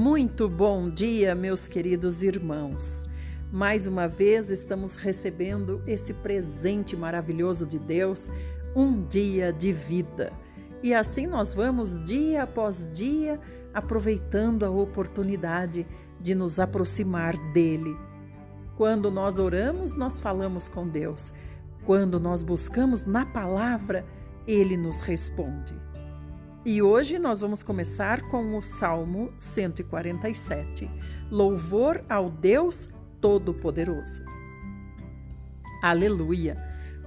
Muito bom dia, meus queridos irmãos. Mais uma vez estamos recebendo esse presente maravilhoso de Deus, um dia de vida. E assim nós vamos dia após dia aproveitando a oportunidade de nos aproximar dele. Quando nós oramos, nós falamos com Deus. Quando nós buscamos na palavra, ele nos responde. E hoje nós vamos começar com o Salmo 147, Louvor ao Deus Todo-Poderoso. Aleluia!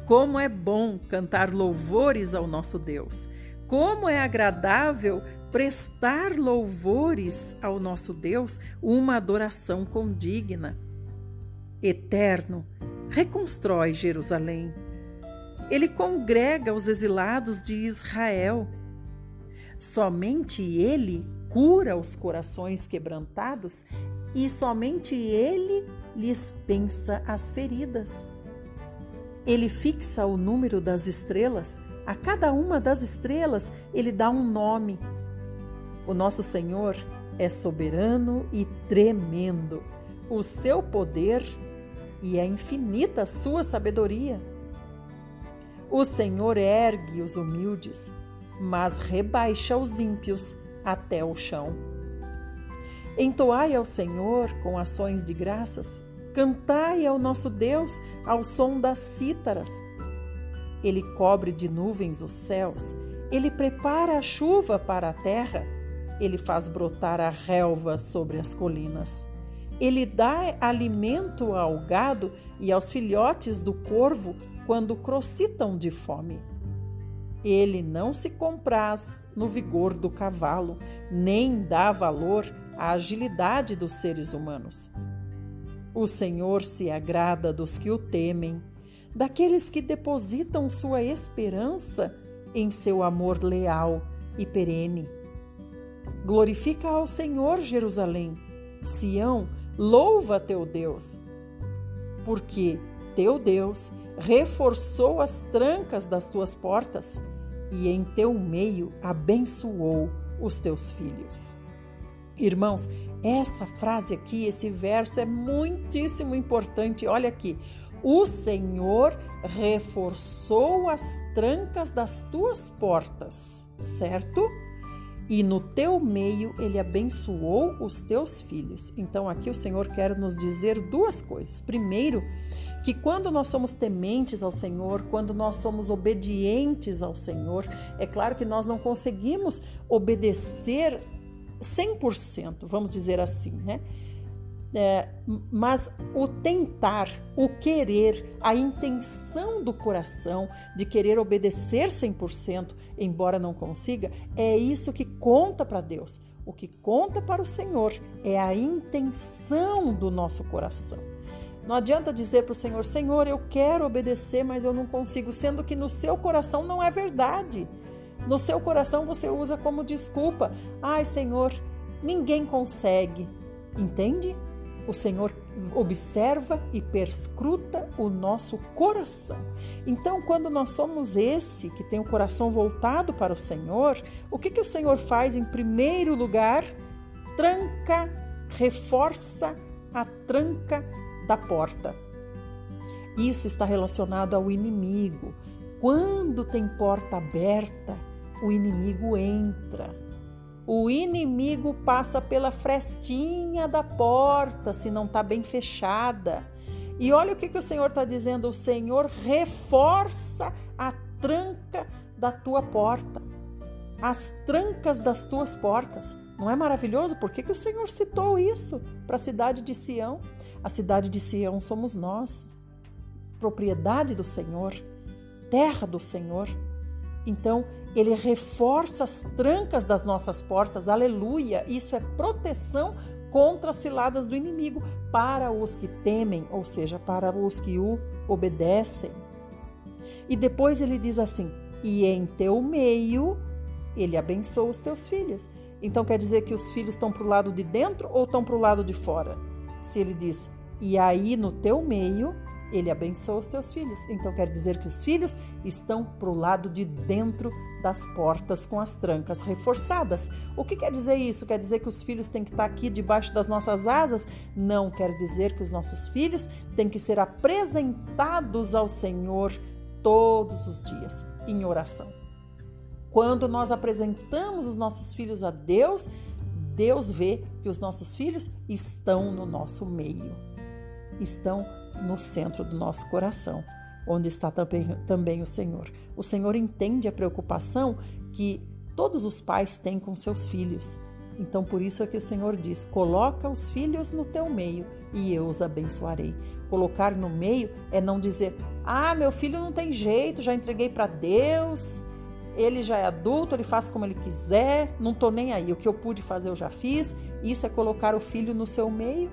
Como é bom cantar louvores ao nosso Deus! Como é agradável prestar louvores ao nosso Deus, uma adoração condigna. Eterno, reconstrói Jerusalém. Ele congrega os exilados de Israel. Somente Ele cura os corações quebrantados e somente Ele lhes pensa as feridas. Ele fixa o número das estrelas, a cada uma das estrelas Ele dá um nome. O nosso Senhor é soberano e tremendo, o seu poder e é infinita a sua sabedoria. O Senhor ergue os humildes, mas rebaixa os ímpios até o chão. Entoai ao Senhor com ações de graças, cantai ao nosso Deus ao som das cítaras. Ele cobre de nuvens os céus, ele prepara a chuva para a terra, ele faz brotar a relva sobre as colinas. Ele dá alimento ao gado e aos filhotes do corvo quando crocitam de fome. Ele não se compraz no vigor do cavalo, nem dá valor à agilidade dos seres humanos. O Senhor se agrada dos que o temem, daqueles que depositam sua esperança em seu amor leal e perene. Glorifica ao Senhor, Jerusalém. Sião, louva teu Deus, porque teu Deus reforçou as trancas das tuas portas e em teu meio abençoou os teus filhos. Irmãos, essa frase aqui, esse verso é muitíssimo importante. Olha aqui, o Senhor reforçou as trancas das tuas portas, certo? E no teu meio ele abençoou os teus filhos. Então aqui o Senhor quer nos dizer duas coisas. Primeiro, que quando nós somos tementes ao Senhor, quando nós somos obedientes ao Senhor, é claro que nós não conseguimos obedecer 100%, vamos dizer assim, né? Mas o tentar, o querer, a intenção do coração de querer obedecer 100%, embora não consiga, é isso que conta para Deus. O que conta para o Senhor é a intenção do nosso coração. Não adianta dizer para o Senhor, Senhor, eu quero obedecer, mas eu não consigo, sendo que no seu coração não é verdade. No seu coração você usa como desculpa. Ai, Senhor, ninguém consegue. Entende? O Senhor observa e perscruta o nosso coração. Então, quando nós somos esse que tem o coração voltado para o Senhor, o que o Senhor faz em primeiro lugar? Tranca, reforça a tranca da porta. Isso está relacionado ao inimigo. Quando tem porta aberta, o inimigo entra. O inimigo passa pela frestinha da porta, se não está bem fechada. E olha o que o Senhor está dizendo. O Senhor reforça a tranca da tua porta. As trancas das tuas portas. Não é maravilhoso? Por que o Senhor citou isso para a cidade de Sião? A cidade de Sião somos nós. Propriedade do Senhor. Terra do Senhor. Então, Ele reforça as trancas das nossas portas, aleluia, isso é proteção contra as ciladas do inimigo, para os que temem, ou seja, para os que o obedecem. E depois ele diz assim, e em teu meio, ele abençoa os teus filhos. Então quer dizer que os filhos estão para o lado de dentro ou estão para o lado de fora? Se ele diz, e aí no teu meio, ele abençoa os teus filhos. Então quer dizer que os filhos estão para o lado de dentro das portas com as trancas reforçadas. O que quer dizer isso? Quer dizer que os filhos têm que estar aqui debaixo das nossas asas? Não, quer dizer que os nossos filhos têm que ser apresentados ao Senhor todos os dias em oração. Quando nós apresentamos os nossos filhos a Deus, Deus vê que os nossos filhos estão no nosso meio, estão no centro do nosso coração, onde está também o Senhor. O Senhor entende a preocupação que todos os pais têm com seus filhos. Então, por isso é que o Senhor diz: coloca os filhos no teu meio e eu os abençoarei. Colocar no meio é não dizer: meu filho não tem jeito, já entreguei para Deus, ele já é adulto, ele faz como ele quiser, não estou nem aí, o que eu pude fazer eu já fiz. Isso é colocar o filho no seu meio?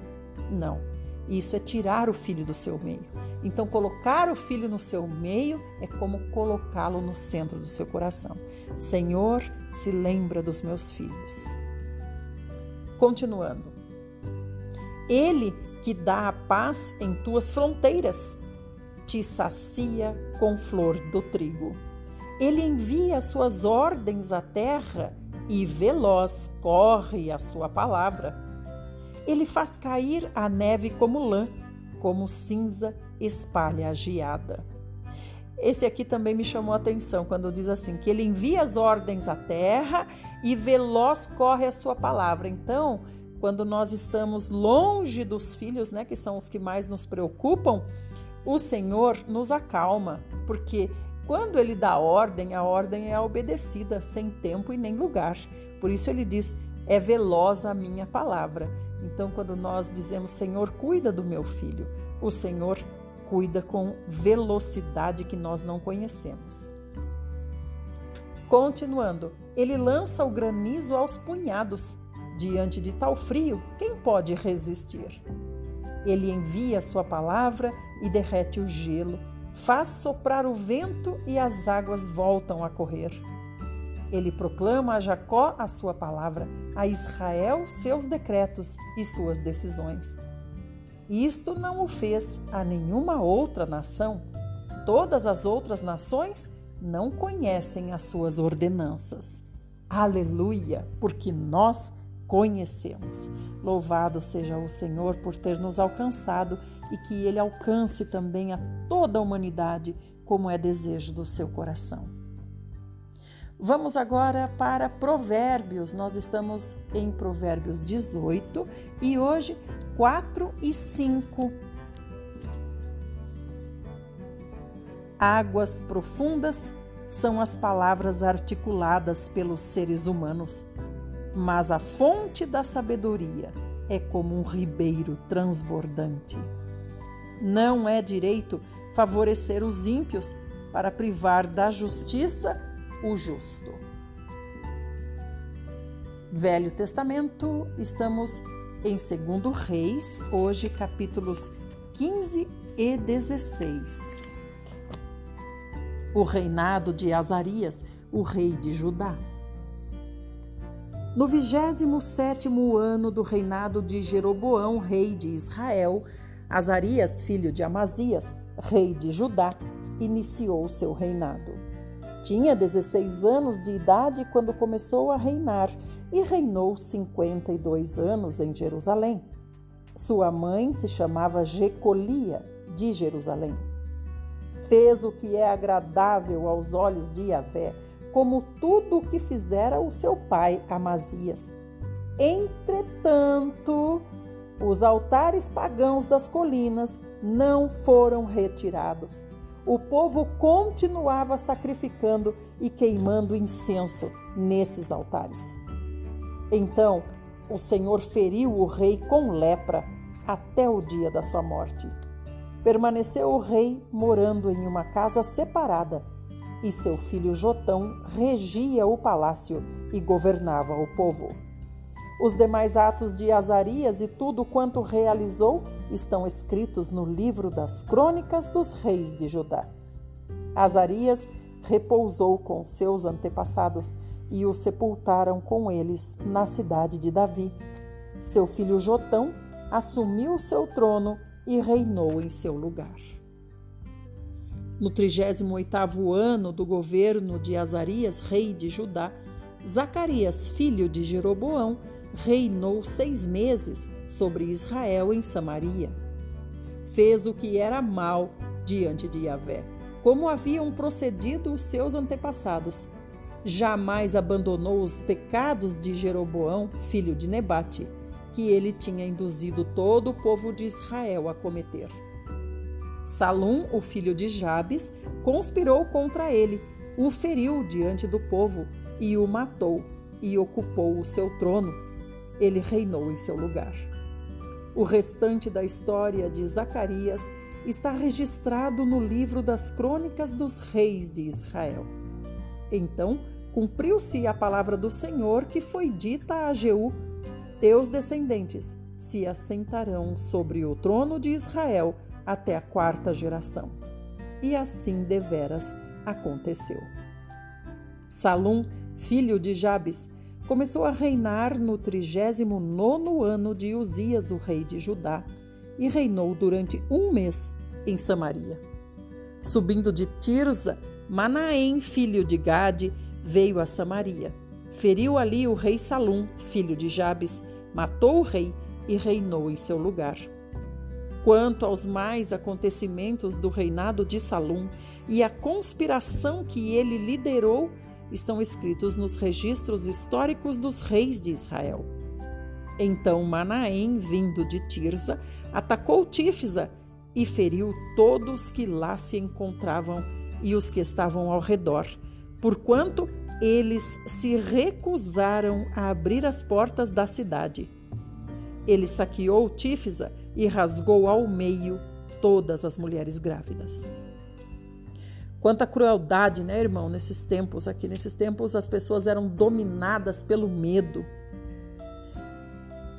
Não, isso é tirar o filho do seu meio. Então, colocar o filho no seu meio é como colocá-lo no centro do seu coração. Senhor, se lembra dos meus filhos. Continuando. Ele que dá a paz em tuas fronteiras, te sacia com flor do trigo. Ele envia as suas ordens à terra e veloz corre a sua palavra. Ele faz cair a neve como lã, como cinza espalha a geada. Esse aqui também me chamou a atenção quando diz assim, que ele envia as ordens à terra e veloz corre a sua palavra. Então, quando nós estamos longe dos filhos, que são os que mais nos preocupam, o Senhor nos acalma, porque quando ele dá ordem, a ordem é obedecida, sem tempo e nem lugar. Por isso ele diz, é veloz a minha palavra. Então, quando nós dizemos, Senhor, cuida do meu filho, o Senhor cuida com velocidade que nós não conhecemos. Continuando, ele lança o granizo aos punhados. Diante de tal frio, quem pode resistir? Ele envia a sua palavra e derrete o gelo, faz soprar o vento e as águas voltam a correr. Ele proclama a Jacó a sua palavra, a Israel seus decretos e suas decisões. Isto não o fez a nenhuma outra nação. Todas as outras nações não conhecem as suas ordenanças. Aleluia, porque nós conhecemos. Louvado seja o Senhor por ter nos alcançado e que Ele alcance também a toda a humanidade, como é desejo do seu coração. Vamos agora para Provérbios. Nós estamos em Provérbios 18 e hoje 4 e 5. Águas profundas são as palavras articuladas pelos seres humanos, mas a fonte da sabedoria é como um ribeiro transbordante. Não é direito favorecer os ímpios para privar da justiça o justo. Velho Testamento, estamos em 2 Reis, hoje capítulos 15 e 16. O reinado de Azarias, o rei de Judá. No 27º ano do reinado de Jeroboão, rei de Israel, Azarias, filho de Amazias, rei de Judá, iniciou seu reinado. Tinha 16 anos de idade quando começou a reinar e reinou 52 anos em Jerusalém. Sua mãe se chamava Jecolia, de Jerusalém. Fez o que é agradável aos olhos de Yahvé, como tudo o que fizera o seu pai Amazias. Entretanto, os altares pagãos das colinas não foram retirados. O povo continuava sacrificando e queimando incenso nesses altares. Então, o Senhor feriu o rei com lepra até o dia da sua morte. Permaneceu o rei morando em uma casa separada, e seu filho Jotão regia o palácio e governava o povo. Os demais atos de Azarias e tudo quanto realizou estão escritos no livro das crônicas dos reis de Judá. Azarias repousou com seus antepassados e o sepultaram com eles na cidade de Davi. Seu filho Jotão assumiu seu trono e reinou em seu lugar. No 38º ano do governo de Azarias, rei de Judá, Zacarias, filho de Jeroboão, reinou 6 meses sobre Israel em Samaria. Fez o que era mal diante de Yahvé, como haviam procedido os seus antepassados. Jamais abandonou os pecados de Jeroboão, filho de Nebate, que ele tinha induzido todo o povo de Israel a cometer. Salum, o filho de Jabes, conspirou contra ele, o feriu diante do povo e o matou, e ocupou o seu trono. Ele reinou em seu lugar. O restante da história de Zacarias está registrado no livro das Crônicas dos Reis de Israel. Então, cumpriu-se a palavra do Senhor que foi dita a Jeú: teus descendentes se assentarão sobre o trono de Israel até a 4ª geração. E assim deveras aconteceu. Salum, filho de Jabes, começou a reinar no 39º ano de Uzias, o rei de Judá, e reinou durante 1 mês em Samaria. Subindo de Tirza, Manaém, filho de Gade, veio a Samaria. Feriu ali o rei Salum, filho de Jabes, matou o rei e reinou em seu lugar. Quanto aos mais acontecimentos do reinado de Salum e a conspiração que ele liderou, estão escritos nos registros históricos dos reis de Israel. Então Manaém, vindo de Tirza, atacou Tífisa e feriu todos que lá se encontravam e os que estavam ao redor, porquanto eles se recusaram a abrir as portas da cidade. Ele saqueou Tífisa e rasgou ao meio todas as mulheres grávidas. Quanta crueldade, né, irmão, nesses tempos aqui. Nesses tempos as pessoas eram dominadas pelo medo.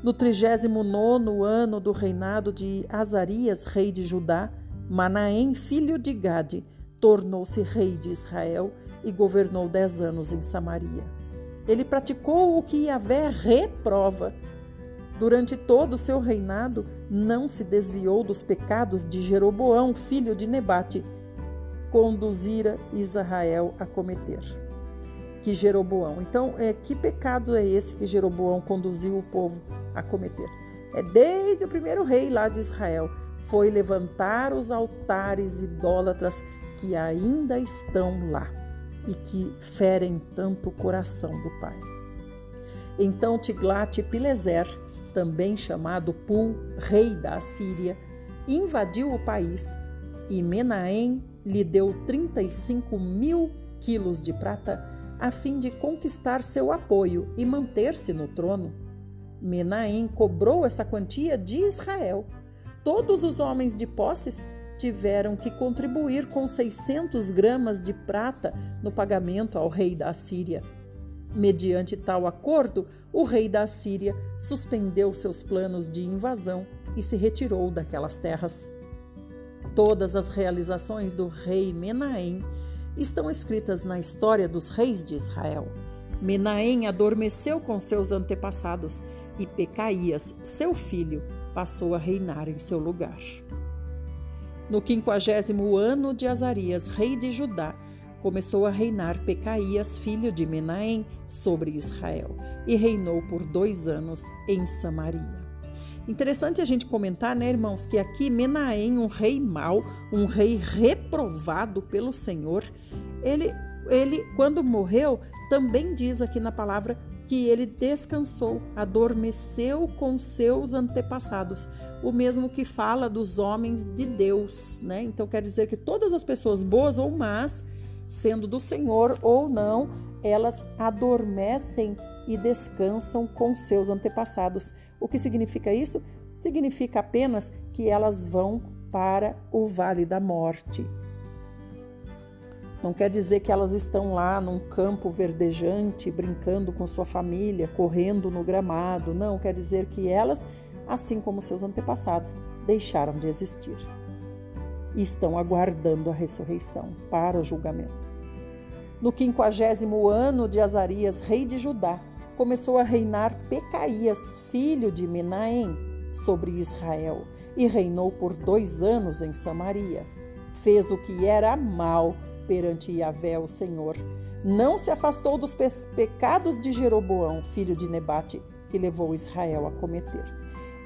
No 39º ano do reinado de Azarias, rei de Judá, Manaém, filho de Gade, tornou-se rei de Israel e governou 10 anos em Samaria. Ele praticou o que Yahvé reprova. Durante todo o seu reinado, não se desviou dos pecados de Jeroboão, filho de Nebate, conduzira Israel a cometer. Que Jeroboão. Então, que pecado é esse que Jeroboão conduziu o povo a cometer? É desde o primeiro rei lá de Israel. Foi levantar os altares idólatras que ainda estão lá e que ferem tanto o coração do Pai. Então Tiglat-Pileser, também chamado Pul, rei da Assíria, invadiu o país e Menahem lhe deu 35.000 quilos de prata a fim de conquistar seu apoio e manter-se no trono. Menahem cobrou essa quantia de Israel. Todos os homens de posses tiveram que contribuir com 600 gramas de prata no pagamento ao rei da Assíria. Mediante tal acordo, o rei da Assíria suspendeu seus planos de invasão e se retirou daquelas terras. Todas as realizações do rei Menahem estão escritas na história dos reis de Israel. Menahem adormeceu com seus antepassados e Pecaías, seu filho, passou a reinar em seu lugar. No 50º ano de Azarias, rei de Judá, começou a reinar Pecaías, filho de Menahem, sobre Israel, e reinou por 2 anos em Samaria. Interessante a gente comentar, né, irmãos, que aqui Menahem, um rei mau, um rei reprovado pelo Senhor, ele quando morreu, também diz aqui na palavra que ele descansou, adormeceu com seus antepassados, o mesmo que fala dos homens de Deus, né? Então quer dizer que todas as pessoas boas ou más, sendo do Senhor ou não, elas adormecem e descansam com seus antepassados. O que significa isso? Significa apenas que elas vão para o vale da morte. Não quer dizer que elas estão lá num campo verdejante, brincando com sua família, correndo no gramado. Não, quer dizer que elas, assim como seus antepassados, deixaram de existir e estão aguardando a ressurreição para o julgamento. No 50º ano de Azarias, rei de Judá, começou a reinar Pecaías, filho de Menahem, sobre Israel, e reinou por 2 anos em Samaria. fez o que era mal perante Yahvé, o Senhor. Não se afastou dos pecados de Jeroboão, filho de Nebate, que levou Israel a cometer.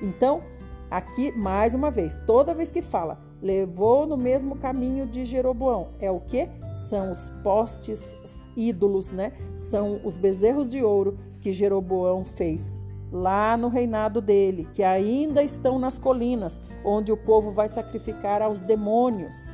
Então, aqui, mais uma vez, toda vez que fala, levou no mesmo caminho de Jeroboão, é o quê? São os postes ídolos, né? São os bezerros de ouro que Jeroboão fez lá no reinado dele, que ainda estão nas colinas, onde o povo vai sacrificar aos demônios.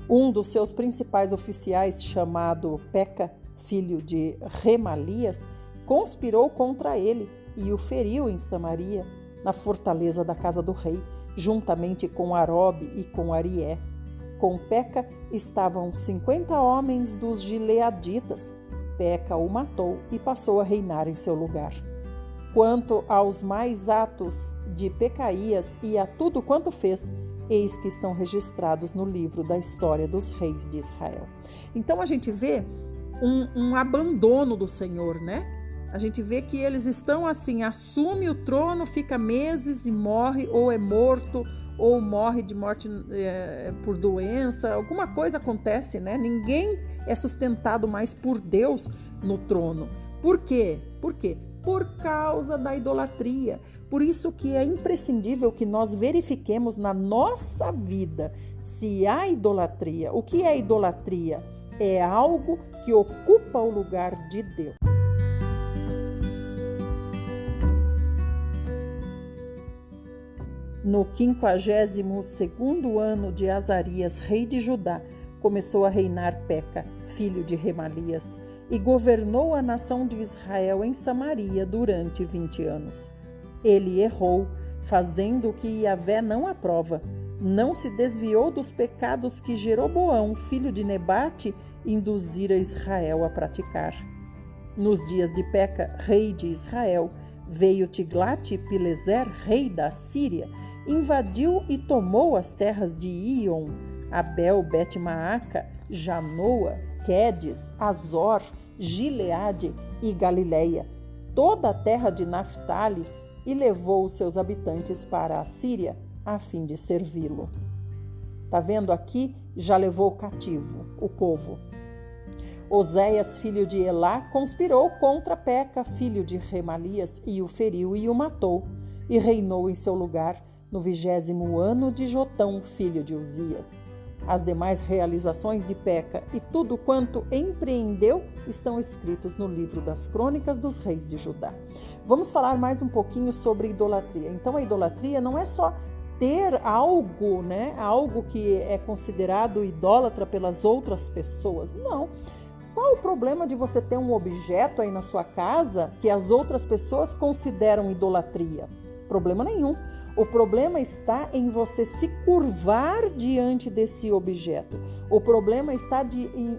Um dos seus principais oficiais, chamado Peca, filho de Remalias, conspirou contra ele e o feriu em Samaria, na fortaleza da casa do rei, juntamente com Arobe e com Arié. Com Peca estavam 50 homens dos gileaditas. Peca o matou e passou a reinar em seu lugar. Quanto aos mais atos de Pecaías e a tudo quanto fez, eis que estão registrados no livro da história dos reis de Israel. Então a gente vê um abandono do Senhor, né? A gente vê que eles estão assim, assume o trono, fica meses e morre, ou é morto, ou morre de morte por doença, alguma coisa acontece, né? Ninguém é sustentado mais por Deus no trono. Por quê? Por quê? Por causa da idolatria. Por isso que é imprescindível que nós verifiquemos na nossa vida se há idolatria. O que é idolatria? É algo que ocupa o lugar de Deus. No 52º ano de Azarias, rei de Judá, começou a reinar Peca, filho de Remalias, e governou a nação de Israel em Samaria durante 20 anos. Ele errou, fazendo o que Yahvé não aprova. Não se desviou dos pecados que Jeroboão, filho de Nebate, induzira Israel a praticar. Nos dias de Peca, rei de Israel, veio Tiglat-Pileser, rei da Síria, invadiu e tomou as terras de Ion, Abel, Bet-Maaca, Janoa, Quedes, Azor, Gileade e Galileia, toda a terra de Naftali, e levou os seus habitantes para a Síria, a fim de servi-lo. Está vendo aqui? Já levou cativo o povo. Oséias, filho de Elá, conspirou contra Peca, filho de Remalias, e o feriu e o matou, e reinou em seu lugar no 20º ano de Jotão, filho de Uzias. As demais realizações de Peca e tudo quanto empreendeu estão escritos no livro das crônicas dos reis de Judá. Vamos falar mais um pouquinho sobre idolatria. Então, a idolatria não é só ter algo, né? Algo que é considerado idólatra pelas outras pessoas. Não. Qual o problema de você ter um objeto aí na sua casa que as outras pessoas consideram idolatria? Problema nenhum. O problema está em você se curvar diante desse objeto. O problema está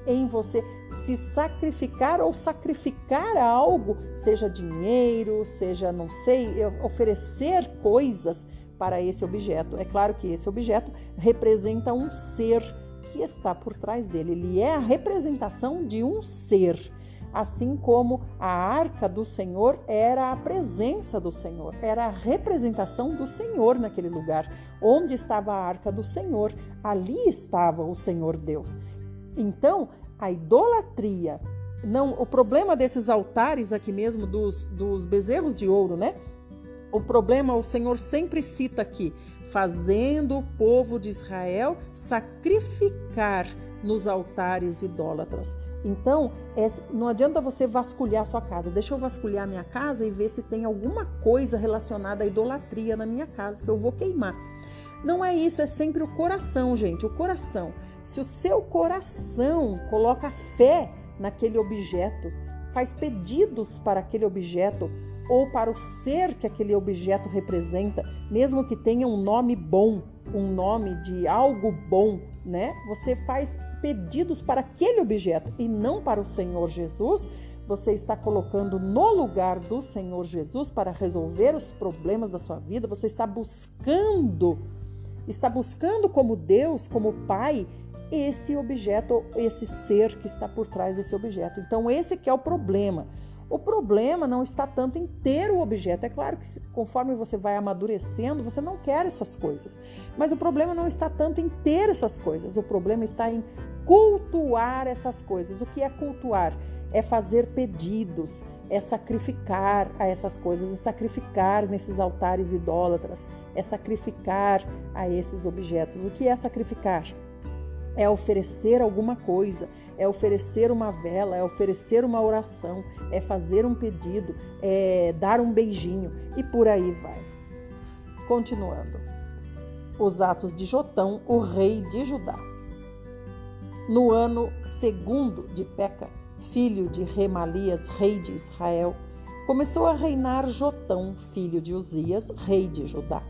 em você se sacrificar ou sacrificar algo, seja dinheiro, seja, não sei, oferecer coisas para esse objeto. É claro que esse objeto representa um ser que está por trás dele. Ele é a representação de um ser. Assim como a arca do Senhor era a presença do Senhor, era a representação do Senhor naquele lugar. Onde estava a arca do Senhor, ali estava o Senhor Deus. Então, a idolatria, não, o problema desses altares aqui mesmo, dos bezerros de ouro, né? O problema, o Senhor sempre cita aqui, fazendo o povo de Israel sacrificar nos altares idólatras. Então, não adianta você vasculhar a sua casa. Deixa eu vasculhar a minha casa e ver se tem alguma coisa relacionada à idolatria na minha casa que eu vou queimar. Não é isso, é sempre o coração, gente, o coração. Se o seu coração coloca fé naquele objeto, faz pedidos para aquele objeto ou para o ser que aquele objeto representa, mesmo que tenha um nome bom, um nome de algo bom, né? Você faz pedidos para aquele objeto e não para o Senhor Jesus. Você está colocando no lugar do Senhor Jesus para resolver os problemas da sua vida. Você está buscando como Deus, como Pai, esse objeto, esse ser que está por trás desse objeto. Então, esse que é o problema. O problema não está tanto em ter o objeto. É claro que conforme você vai amadurecendo, você não quer essas coisas. Mas o problema não está tanto em ter essas coisas. O problema está em cultuar essas coisas. O que é cultuar? É fazer pedidos, é sacrificar a essas coisas, é sacrificar nesses altares idólatras, é sacrificar a esses objetos. O que é sacrificar? É oferecer alguma coisa, é oferecer uma vela, é oferecer uma oração, é fazer um pedido, é dar um beijinho e por aí vai. Continuando. Os atos de Jotão, o rei de Judá. No ano 2º de Peca, filho de Remalias, rei de Israel, começou a reinar Jotão, filho de Uzias, rei de Judá.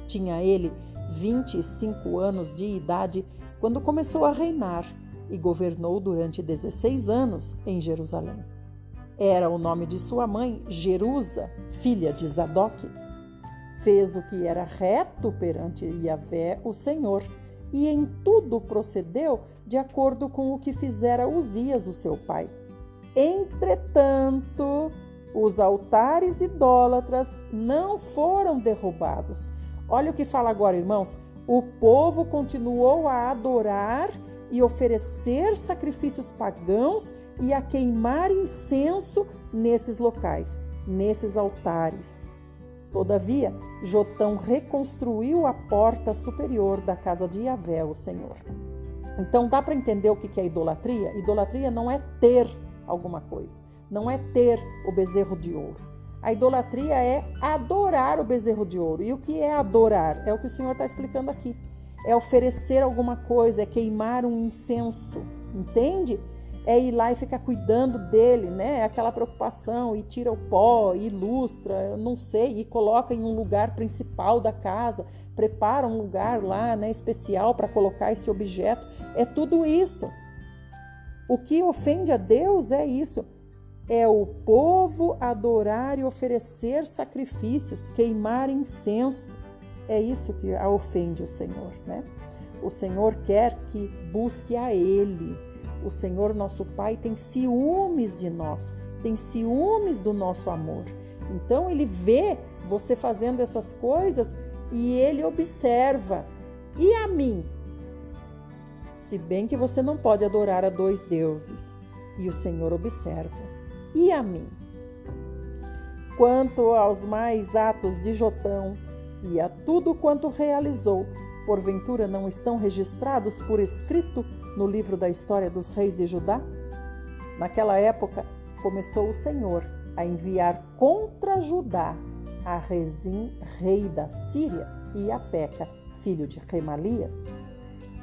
Tinha ele 25 anos de idade quando começou a reinar e governou durante 16 anos em Jerusalém. Era o nome de sua mãe, Jerusa, filha de Zadoque. Fez o que era reto perante Yahvé, o Senhor, e em tudo procedeu de acordo com o que fizera Uzias, o seu pai. Entretanto, os altares idólatras não foram derrubados. Olha o que fala agora, irmãos. O povo continuou a adorar e oferecer sacrifícios pagãos e a queimar incenso nesses locais, nesses altares. Todavia, Jotão reconstruiu a porta superior da casa de Yahvé, o Senhor. Então, dá para entender o que é idolatria? Idolatria não é ter alguma coisa, não é ter o bezerro de ouro. A idolatria é adorar o bezerro de ouro. E o que é adorar? É o que o Senhor está explicando aqui. É oferecer alguma coisa, é queimar um incenso, entende? É ir lá e ficar cuidando dele, né? É aquela preocupação, e tira o pó, e ilustra, eu não sei, e coloca em um lugar principal da casa, prepara um lugar lá, né, especial para colocar esse objeto. É tudo isso. O que ofende a Deus é isso. É o povo adorar e oferecer sacrifícios, queimar incenso. É isso que ofende o Senhor, né? O Senhor quer que busque a Ele. O Senhor, nosso Pai, tem ciúmes de nós, tem ciúmes do nosso amor. Então, Ele vê você fazendo essas coisas e Ele observa. E a mim? Se bem que você não pode adorar a dois deuses. E o Senhor observa. E a mim? Quanto aos mais atos de Jotão e a tudo quanto realizou, porventura não estão registrados por escrito no livro da história dos reis de Judá? Naquela época, começou o Senhor a enviar contra Judá a Rezim, rei da Síria, e a Peca, filho de Remalias.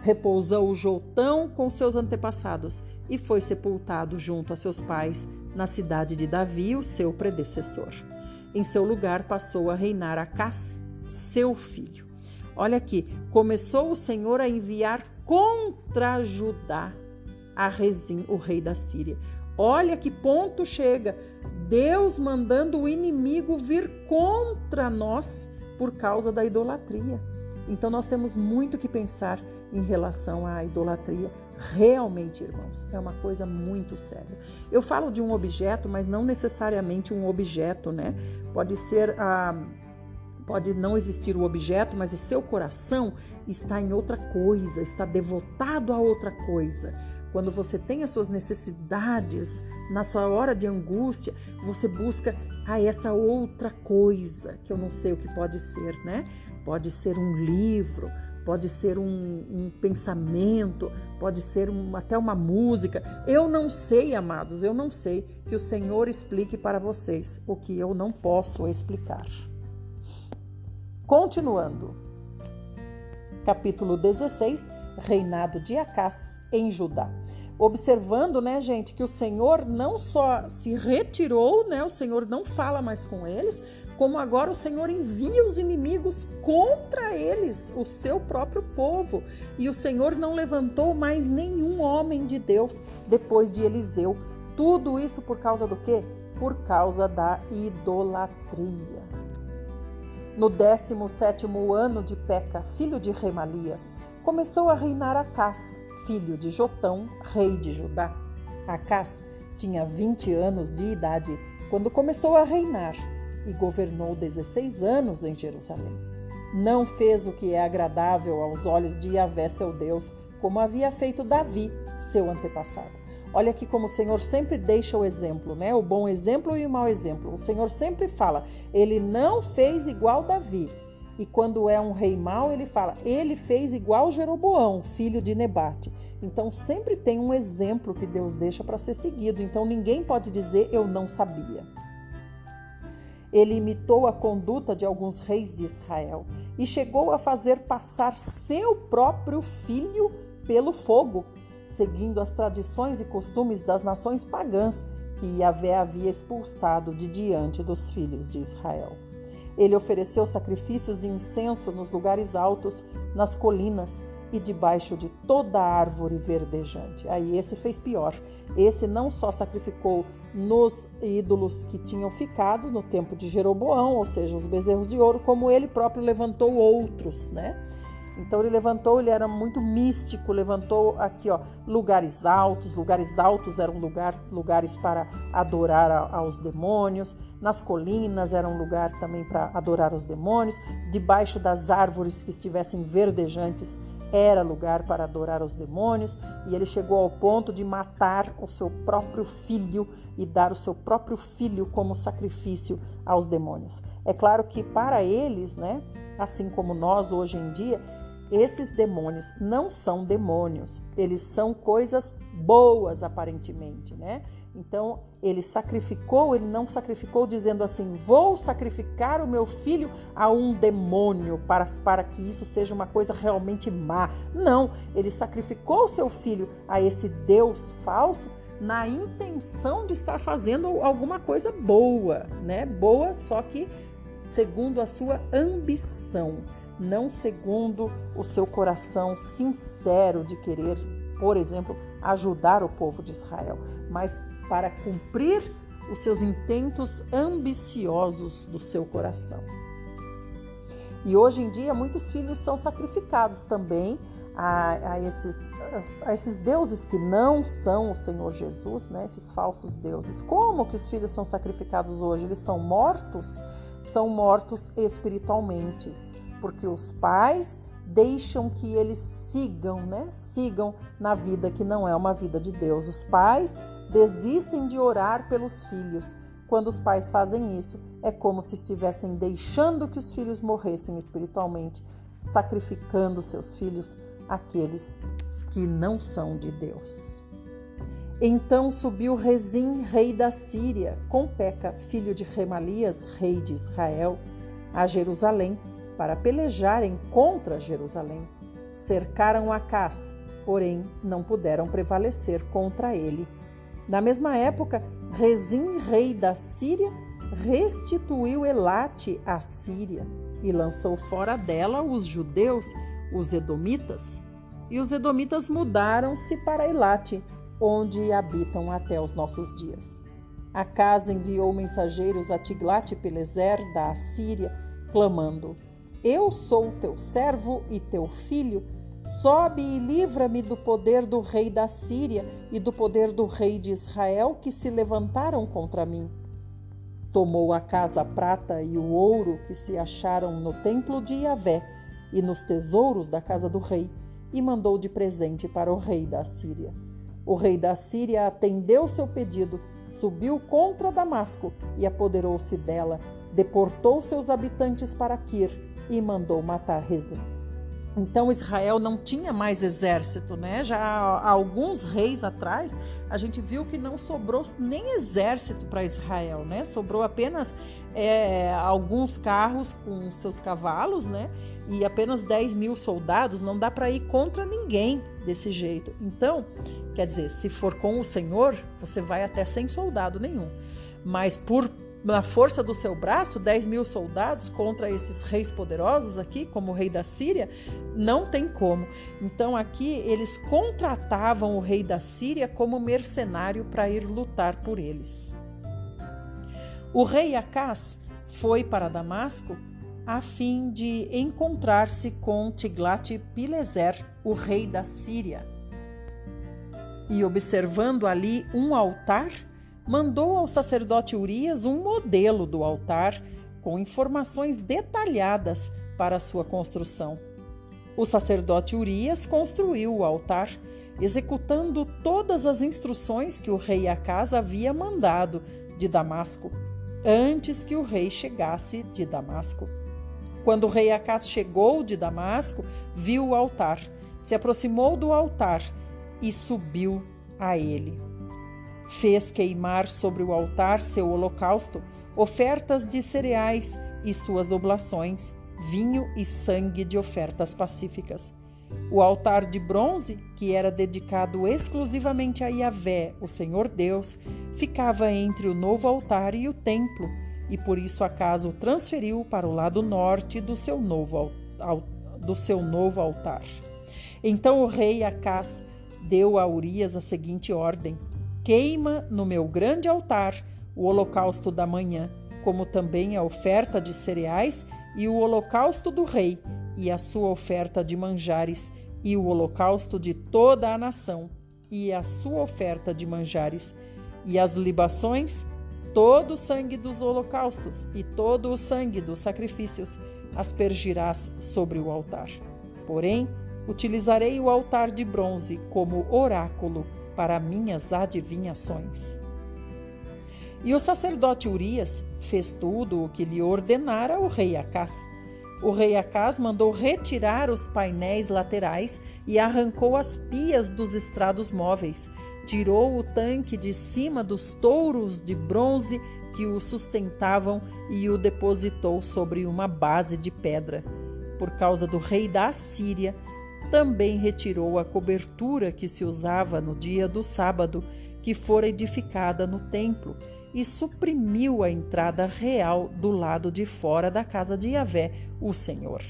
Repousou Jotão com seus antepassados e foi sepultado junto a seus pais na cidade de Davi, o seu predecessor. Em seu lugar passou a reinar Acás, seu filho. Olha aqui, começou o Senhor a enviar contra Judá a Rezim, o rei da Síria. Olha que ponto chega, Deus mandando o inimigo vir contra nós por causa da idolatria. Então nós temos muito que pensar em relação à idolatria. Realmente, irmãos, é uma coisa muito séria. Eu falo de um objeto, mas não necessariamente um objeto, né? Pode não existir o objeto, mas o seu coração está em outra coisa, está devotado a outra coisa. Quando você tem as suas necessidades, na sua hora de angústia, você busca essa outra coisa, que eu não sei o que pode ser, né? Pode ser um livro, pode ser um pensamento, pode ser até uma música. Eu não sei, amados, eu não sei. Que o Senhor explique para vocês o que eu não posso explicar. Continuando. Capítulo 16, reinado de Acás em Judá. Observando, né, gente, que o Senhor não só se retirou, né, o Senhor não fala mais com eles, como agora o Senhor envia os inimigos contra eles, o seu próprio povo. E o Senhor não levantou mais nenhum homem de Deus depois de Eliseu. Tudo isso por causa do quê? Por causa da idolatria. No 17º ano de Peca, filho de Remalias, começou a reinar Acás, filho de Jotão, rei de Judá. Acás tinha 20 anos de idade quando começou a reinar e governou 16 anos em Jerusalém. Não fez o que é agradável aos olhos de Yahvé, seu Deus, como havia feito Davi, seu antepassado. Olha aqui como o Senhor sempre deixa o exemplo, né? O bom exemplo e o mau exemplo. O Senhor sempre fala, ele não fez igual Davi. E quando é um rei mau, ele fala, ele fez igual Jeroboão, filho de Nebate. Então sempre tem um exemplo que Deus deixa para ser seguido. Então ninguém pode dizer, eu não sabia. Ele imitou a conduta de alguns reis de Israel e chegou a fazer passar seu próprio filho pelo fogo, seguindo as tradições e costumes das nações pagãs que Yahvé havia expulsado de diante dos filhos de Israel. Ele ofereceu sacrifícios e incenso nos lugares altos, nas colinas e debaixo de toda árvore verdejante. Aí esse fez pior. Esse não só sacrificou nos ídolos que tinham ficado no tempo de Jeroboão, ou seja, os bezerros de ouro, como ele próprio levantou outros, né? Então ele era muito místico, levantou aqui, lugares altos eram lugares para adorar aos demônios, nas colinas era um lugar também para adorar aos demônios, debaixo das árvores que estivessem verdejantes era lugar para adorar aos demônios, e ele chegou ao ponto de matar o seu próprio filho e dar o seu próprio filho como sacrifício aos demônios. É claro que para eles, né, assim como nós hoje em dia, esses demônios não são demônios, eles são coisas boas aparentemente, né? Então ele não sacrificou dizendo assim, vou sacrificar o meu filho a um demônio para que isso seja uma coisa realmente má. Não, ele sacrificou o seu filho a esse Deus falso na intenção de estar fazendo alguma coisa boa, né? Boa, só que segundo a sua ambição, não segundo o seu coração sincero de querer, por exemplo, ajudar o povo de Israel, mas para cumprir os seus intentos ambiciosos do seu coração. E hoje em dia muitos filhos são sacrificados também a esses deuses que não são o Senhor Jesus, né? Esses falsos deuses. Como que os filhos são sacrificados hoje? Eles são mortos espiritualmente, porque os pais deixam que eles sigam na vida que não é uma vida de Deus. Os pais desistem de orar pelos filhos. Quando os pais fazem isso, é como se estivessem deixando que os filhos morressem espiritualmente, sacrificando seus filhos àqueles que não são de Deus. Então subiu Rezim, rei da Síria, com Peca, filho de Remalias, rei de Israel, a Jerusalém, para pelejarem contra Jerusalém. Cercaram Acás, porém não puderam prevalecer contra ele. Na mesma época, Rezim, rei da Síria, restituiu Elate à Síria e lançou fora dela os judeus, os edomitas. E os edomitas mudaram-se para Elate, onde habitam até os nossos dias. Acás enviou mensageiros a Tiglat-Pileser da Assíria, clamando: Eu sou teu servo e teu filho, sobe e livra-me do poder do rei da Síria e do poder do rei de Israel que se levantaram contra mim. Tomou Acás a prata e o ouro que se acharam no templo de Yahvé e nos tesouros da casa do rei e mandou de presente para o rei da Síria. O rei da Síria atendeu seu pedido, subiu contra Damasco e apoderou-se dela, deportou seus habitantes para Quir e mandou matar Rezim. Então Israel não tinha mais exército, né? Já há alguns reis atrás, a gente viu que não sobrou nem exército para Israel, né? Sobrou apenas alguns carros com seus cavalos, né? E apenas 10.000 soldados. Não dá para ir contra ninguém desse jeito. Então, quer dizer, se for com o Senhor, você vai até sem soldado nenhum. Mas na força do seu braço, 10.000 soldados contra esses reis poderosos aqui, como o rei da Síria, não tem como. Então aqui eles contratavam o rei da Síria como mercenário para ir lutar por eles. O rei Acás foi para Damasco a fim de encontrar-se com Tiglat-Pileser, o rei da Síria. E observando ali um altar, mandou ao sacerdote Urias um modelo do altar com informações detalhadas para a sua construção. O sacerdote Urias construiu o altar, executando todas as instruções que o rei Acás havia mandado de Damasco, antes que o rei chegasse de Damasco. Quando o rei Acás chegou de Damasco, viu o altar, se aproximou do altar e subiu a ele. Fez queimar sobre o altar seu holocausto, ofertas de cereais e suas oblações, vinho e sangue de ofertas pacíficas. O altar de bronze, que era dedicado exclusivamente a Yahvé, o Senhor Deus, ficava entre o novo altar e o templo, e por isso Acás o transferiu para o lado norte do seu novo altar. Então o rei Acás deu a Urias a seguinte ordem: queima no meu grande altar o holocausto da manhã, como também a oferta de cereais e o holocausto do rei, e a sua oferta de manjares, e o holocausto de toda a nação, e a sua oferta de manjares, e as libações, todo o sangue dos holocaustos e todo o sangue dos sacrifícios aspergirás sobre o altar. Porém, utilizarei o altar de bronze como oráculo para minhas adivinhações. E o sacerdote Urias fez tudo o que lhe ordenara o rei Acás. O rei Acás mandou retirar os painéis laterais e arrancou as pias dos estrados móveis. Tirou o tanque de cima dos touros de bronze que o sustentavam e o depositou sobre uma base de pedra. Por causa do rei da Assíria, também retirou a cobertura que se usava no dia do sábado, que fora edificada no templo, e suprimiu a entrada real do lado de fora da casa de Yahvé, o Senhor.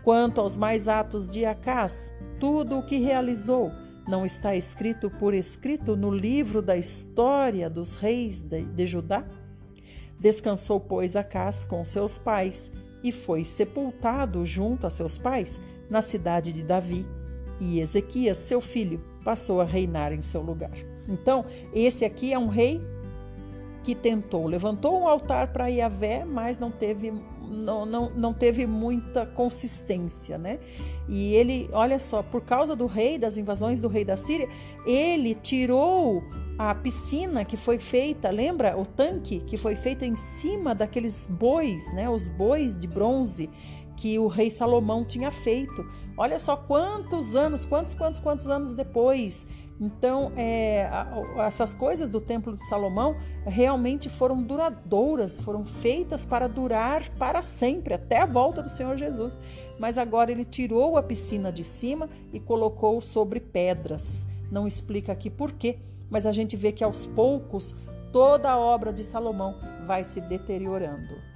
Quanto aos mais atos de Acás, tudo o que realizou não está escrito por escrito no livro da história dos reis de Judá? Descansou, pois, Acás com seus pais e foi sepultado junto a seus pais na cidade de Davi, e Ezequias, seu filho, passou a reinar em seu lugar. Então, esse aqui é um rei que levantou um altar para Yahvé, mas não teve muita consistência, né? E ele, olha só, por causa do rei, das invasões do rei da Síria, ele tirou a piscina que foi feita, lembra? O tanque que foi feito em cima daqueles bois, né? Os bois de bronze que o rei Salomão tinha feito. Olha só quantos anos depois. Então, essas coisas do Templo de Salomão realmente foram duradouras, foram feitas para durar para sempre, até a volta do Senhor Jesus. Mas agora ele tirou a piscina de cima e colocou sobre pedras. Não explica aqui por quê, mas a gente vê que aos poucos toda a obra de Salomão vai se deteriorando.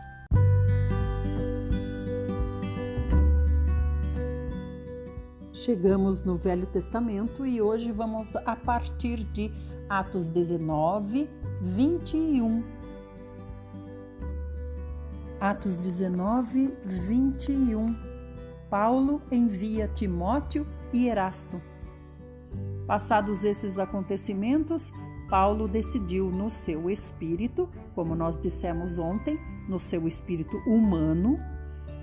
Chegamos no Velho Testamento e hoje vamos a partir de Atos 19, 21. Atos 19, 21. Paulo envia Timóteo e Erasto. Passados esses acontecimentos, Paulo decidiu no seu espírito, como nós dissemos ontem, no seu espírito humano,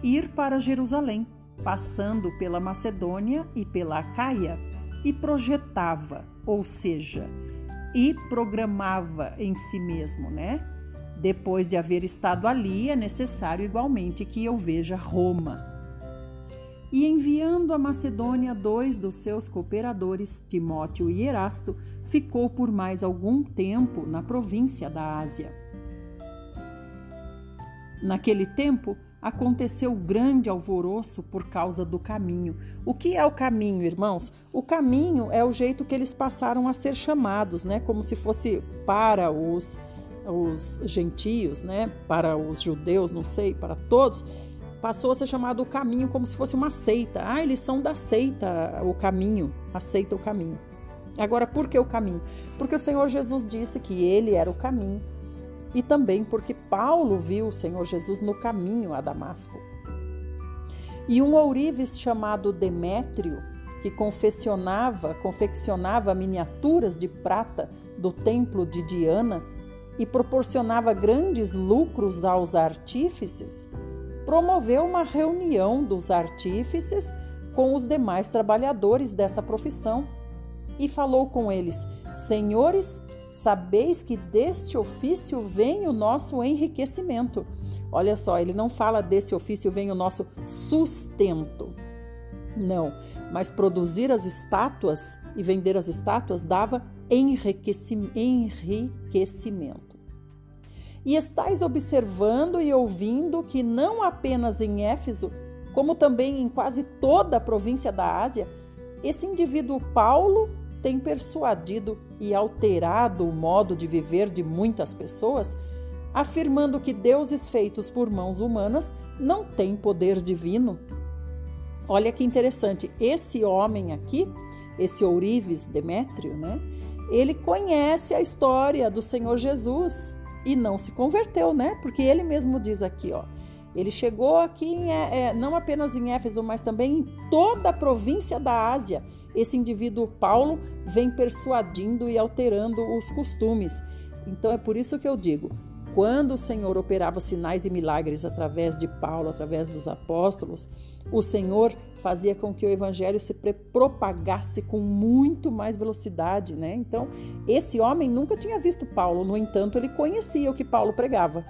ir para Jerusalém, passando pela Macedônia e pela Acaia, e projetava, ou seja, e programava em si mesmo, né? Depois de haver estado ali, é necessário igualmente que eu veja Roma. E enviando a Macedônia 2 dos seus cooperadores, Timóteo e Erasto, ficou por mais algum tempo na província da Ásia. Naquele tempo, aconteceu grande alvoroço por causa do caminho. O que é o caminho, irmãos? O caminho é o jeito que eles passaram a ser chamados, né? Como se fosse para os gentios, né? Para os judeus, não sei, para todos. Passou a ser chamado o caminho como se fosse uma seita. Ah, eles são da seita, o caminho, aceita o caminho. Agora, por que o caminho? Porque o Senhor Jesus disse que ele era o caminho. E também porque Paulo viu o Senhor Jesus no caminho a Damasco. E um ourives chamado Demétrio, que confeccionava miniaturas de prata do templo de Diana e proporcionava grandes lucros aos artífices, promoveu uma reunião dos artífices com os demais trabalhadores dessa profissão e falou com eles: Senhores, sabeis que deste ofício vem o nosso enriquecimento. Olha só, ele não fala desse ofício vem o nosso sustento. Não, mas produzir as estátuas e vender as estátuas dava enriquecimento. E estais observando e ouvindo que não apenas em Éfeso, como também em quase toda a província da Ásia, esse indivíduo Paulo tem persuadido e alterado o modo de viver de muitas pessoas, afirmando que deuses feitos por mãos humanas não têm poder divino. Olha que interessante, esse homem aqui, esse Ourives Demétrio, né? Ele conhece a história do Senhor Jesus e não se converteu, né? Porque ele mesmo diz aqui, ó, ele chegou aqui não apenas em Éfeso, mas também em toda a província da Ásia. Esse indivíduo Paulo vem persuadindo e alterando os costumes. Então é por isso que eu digo, quando o Senhor operava sinais e milagres através de Paulo, através dos apóstolos, o Senhor fazia com que o evangelho se propagasse com muito mais velocidade, né? Então, esse homem nunca tinha visto Paulo, no entanto, ele conhecia o que Paulo pregava.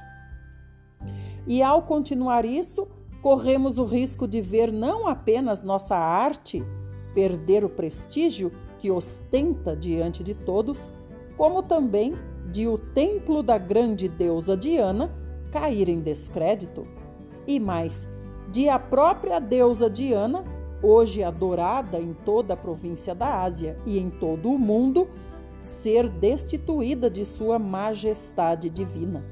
E ao continuar isso, corremos o risco de ver não apenas nossa arte perder o prestígio que ostenta diante de todos, como também de o templo da grande deusa Diana cair em descrédito, e mais, de a própria deusa Diana, hoje adorada em toda a província da Ásia e em todo o mundo, ser destituída de sua majestade divina.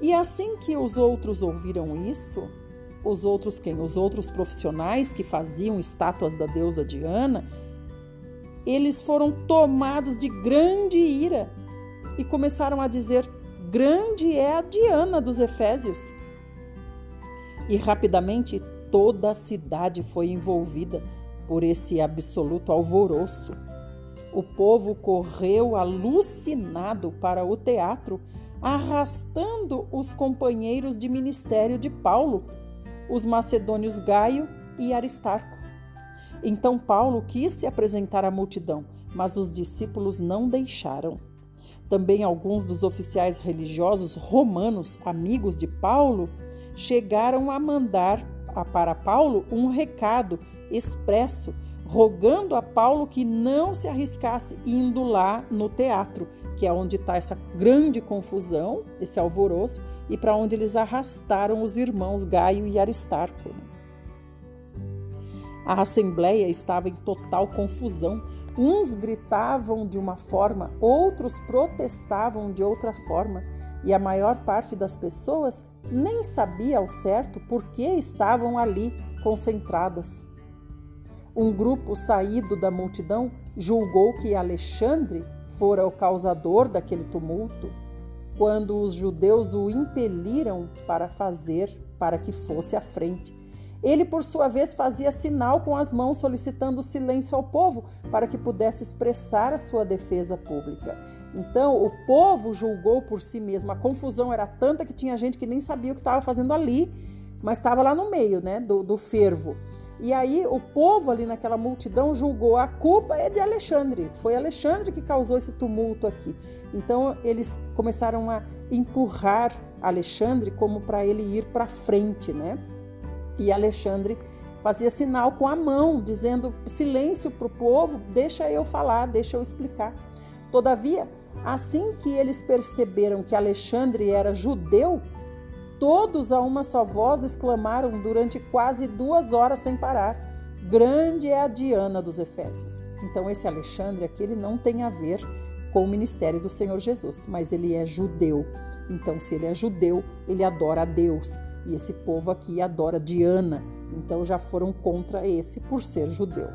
E assim que os outros ouviram isso, os outros quem? Os outros profissionais que faziam estátuas da deusa Diana, eles foram tomados de grande ira e começaram a dizer: grande é a Diana dos Efésios. E rapidamente toda a cidade foi envolvida por esse absoluto alvoroço. O povo correu alucinado para o teatro, arrastando os companheiros de ministério de Paulo, os macedônios Gaio e Aristarco. Então Paulo quis se apresentar à multidão, mas os discípulos não deixaram. Também alguns dos oficiais religiosos romanos, amigos de Paulo, chegaram a mandar para Paulo um recado expresso, rogando a Paulo que não se arriscasse indo lá no teatro, que é onde está essa grande confusão, esse alvoroço, e para onde eles arrastaram os irmãos Gaio e Aristarco. A assembleia estava em total confusão. Uns gritavam de uma forma, outros protestavam de outra forma, e a maior parte das pessoas nem sabia ao certo por que estavam ali concentradas. Um grupo saído da multidão julgou que Alexandre fora o causador daquele tumulto, quando os judeus o impeliram para que fosse à frente. Ele, por sua vez, fazia sinal com as mãos, solicitando silêncio ao povo, para que pudesse expressar a sua defesa pública. Então, o povo julgou por si mesmo. A confusão era tanta que tinha gente que nem sabia o que estava fazendo ali, mas estava lá no meio, né, do fervo. E aí, o povo ali naquela multidão julgou: a culpa é de Alexandre. Foi Alexandre que causou esse tumulto aqui. Então, eles começaram a empurrar Alexandre como para ele ir para frente, né? E Alexandre fazia sinal com a mão, dizendo: silêncio para o povo, deixa eu falar, deixa eu explicar. Todavia, assim que eles perceberam que Alexandre era judeu, todos a uma só voz exclamaram durante quase 2 horas sem parar: grande é a Diana dos Efésios. Então esse Alexandre aqui, ele não tem a ver com o ministério do Senhor Jesus, mas ele é judeu. Então, se ele é judeu, ele adora a Deus. E esse povo aqui adora Diana, então já foram contra esse por ser judeu.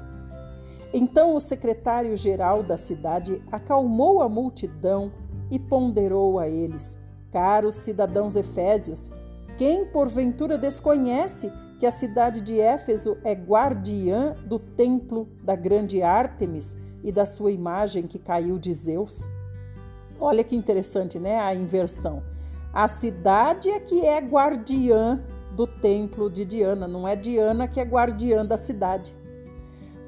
Então o secretário-geral da cidade acalmou a multidão e ponderou a eles: caros cidadãos efésios, quem porventura desconhece que a cidade de Éfeso é guardiã do templo da grande Ártemis, e da sua imagem que caiu de Zeus? Olha que interessante, né? A inversão. A cidade é que é guardiã do templo de Diana, não é Diana que é guardiã da cidade.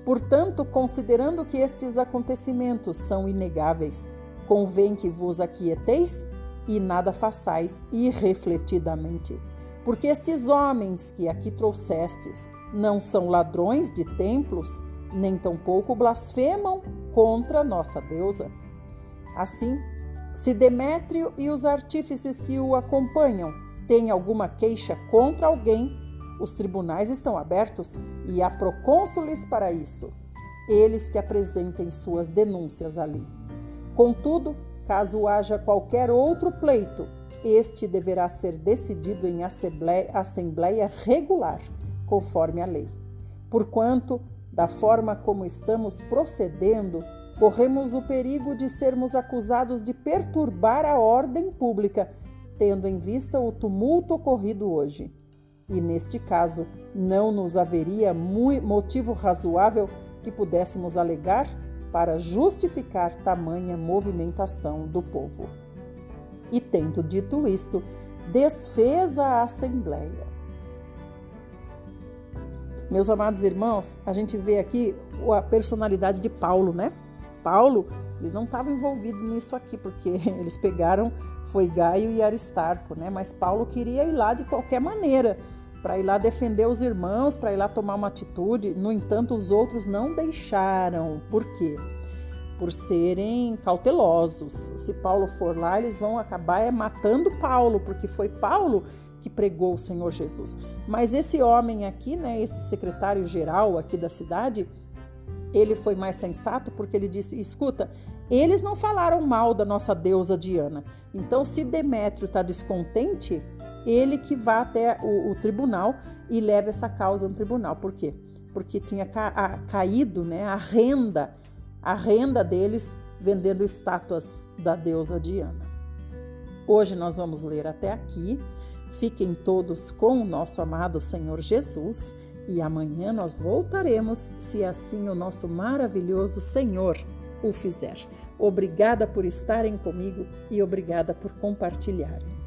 Portanto, considerando que estes acontecimentos são inegáveis, convém que vos aquieteis e nada façais irrefletidamente. Porque estes homens que aqui trouxestes não são ladrões de templos, nem tampouco blasfemam contra nossa deusa. Assim, se Demétrio e os artífices que o acompanham têm alguma queixa contra alguém, os tribunais estão abertos e há procônsules para isso, eles que apresentem suas denúncias ali. Contudo, caso haja qualquer outro pleito, este deverá ser decidido em assembleia regular, conforme a lei. Porquanto, da forma como estamos procedendo, corremos o perigo de sermos acusados de perturbar a ordem pública, tendo em vista o tumulto ocorrido hoje. E neste caso, não nos haveria motivo razoável que pudéssemos alegar para justificar tamanha movimentação do povo. E tendo dito isto, desfez a assembleia. Meus amados irmãos, a gente vê aqui a personalidade de Paulo, né? Paulo, ele não estava envolvido nisso aqui, porque eles pegaram, foi Gaio e Aristarco, né? Mas Paulo queria ir lá de qualquer maneira, para ir lá defender os irmãos, para ir lá tomar uma atitude. No entanto, os outros não deixaram. Por quê? Por serem cautelosos. Se Paulo for lá, eles vão acabar matando Paulo, porque foi Paulo que pregou o Senhor Jesus. Mas esse homem aqui, né, esse secretário-geral aqui da cidade, ele foi mais sensato, porque ele disse, escuta, eles não falaram mal da nossa deusa Diana. Então, se Demétrio está descontente, ele que vá até o tribunal e leve essa causa no tribunal. Por quê? Porque tinha caído, né, a renda deles vendendo estátuas da deusa Diana. Hoje nós vamos ler até aqui. Fiquem todos com o nosso amado Senhor Jesus e amanhã nós voltaremos, se assim o nosso maravilhoso Senhor o fizer. Obrigada por estarem comigo e obrigada por compartilharem.